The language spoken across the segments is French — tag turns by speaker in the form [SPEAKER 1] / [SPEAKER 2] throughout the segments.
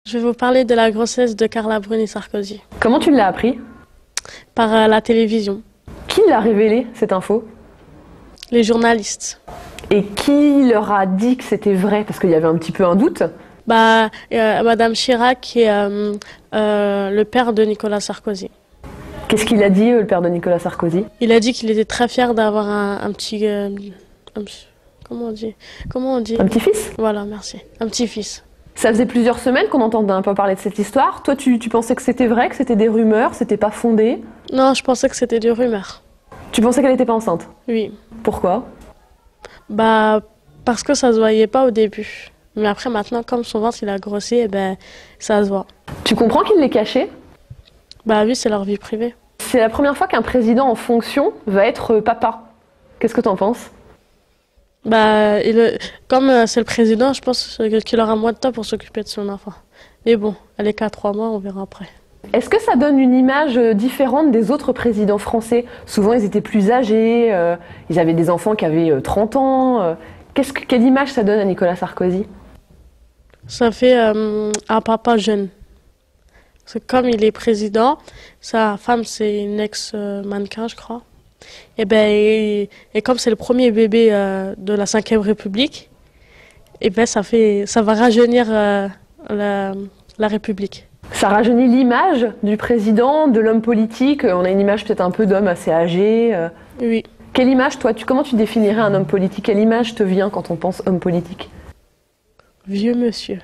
[SPEAKER 1] Je vais vous parler de la grossesse de Carla Bruni Sarkozy
[SPEAKER 2] Comment tu l'as appris?
[SPEAKER 1] par la télévision,
[SPEAKER 2] Qui l'a révélé, cette info?
[SPEAKER 1] les journalistes.
[SPEAKER 2] Et qui leur a dit que c'était vrai? Parce qu'il y avait un petit peu un doute.
[SPEAKER 1] Madame Chirac et le père de Nicolas Sarkozy.
[SPEAKER 2] Qu'est-ce qu'il a dit, le père de Nicolas Sarkozy?
[SPEAKER 1] Il a dit qu'il était très fier d'avoir un petit... comment on dit?
[SPEAKER 2] Un petit-fils?
[SPEAKER 1] Voilà, merci. Un petit-fils.
[SPEAKER 2] Ça faisait plusieurs semaines qu'on entendait un peu parler de cette histoire. Toi, tu pensais que c'était vrai, que c'était des rumeurs, c'était pas fondé?
[SPEAKER 1] Non, je pensais que c'était des rumeurs.
[SPEAKER 2] Tu pensais qu'elle était pas enceinte?
[SPEAKER 1] Oui.
[SPEAKER 2] Pourquoi?
[SPEAKER 1] Parce que ça se voyait pas au début. Mais après, maintenant, comme son ventre, il a grossi, eh ben, ça se voit.
[SPEAKER 2] Tu comprends qu'il l'ait caché?
[SPEAKER 1] Bah oui, c'est leur vie privée.
[SPEAKER 2] C'est la première fois qu'un président en fonction va être papa. Qu'est-ce que t'en penses?
[SPEAKER 1] Comme c'est le président, je pense qu'il aura moins de temps pour s'occuper de son enfant. Mais bon, elle est qu'à 3 mois, on verra après.
[SPEAKER 2] Est-ce que ça donne une image différente des autres présidents français? Souvent, ils étaient plus âgés, ils avaient des enfants qui avaient 30 ans. Quelle image ça donne à Nicolas Sarkozy?
[SPEAKER 1] Ça fait un papa jeune. Parce que comme il est président, sa femme c'est une ex-mannequin, je crois. Et comme c'est le premier bébé de la Ve République, ça va rajeunir la République.
[SPEAKER 2] Ça rajeunit l'image du président, de l'homme politique. On a une image peut-être un peu d'homme assez âgé.
[SPEAKER 1] Oui,
[SPEAKER 2] Quelle image, toi, comment tu définirais un homme politique? Quelle image te vient quand on pense homme politique?
[SPEAKER 1] vieux monsieur.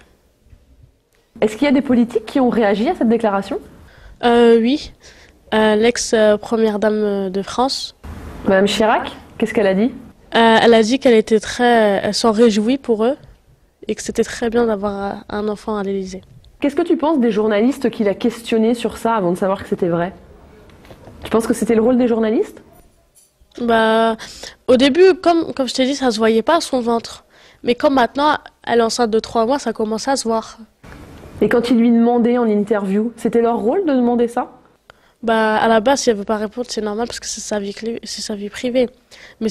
[SPEAKER 2] Est-ce qu'il y a des politiques qui ont réagi à cette déclaration?
[SPEAKER 1] Oui, l'ex-première dame de France.
[SPEAKER 2] Madame Chirac, qu'est-ce qu'elle a dit?
[SPEAKER 1] Elle a dit elle s'en réjouit pour eux et que c'était très bien d'avoir un enfant à l'Élysée.
[SPEAKER 2] Qu'est-ce que tu penses des journalistes qui l'a questionné sur ça avant de savoir que c'était vrai? Tu penses que c'était le rôle des journalistes?
[SPEAKER 1] Au début, comme je t'ai dit, ça se voyait pas son ventre. Mais comme maintenant, elle est enceinte de 3 mois, ça commence à se voir.
[SPEAKER 2] Et quand ils lui demandaient en interview, c'était leur rôle de demander ça?
[SPEAKER 1] À la base, si elle veut pas répondre, c'est normal parce que c'est sa vie privée. Mais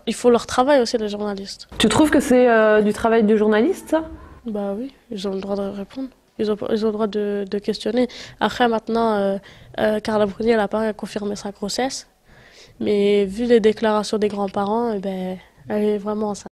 [SPEAKER 1] il faut leur travail aussi, les journalistes.
[SPEAKER 2] Tu trouves que c'est du travail de journaliste, ça?
[SPEAKER 1] Bah oui, ils ont le droit de répondre. Ils ont le droit de questionner. Après, maintenant, Carla Bruni, elle a pas confirmé sa grossesse. Mais vu les déclarations des grands-parents, elle est vraiment enceinte.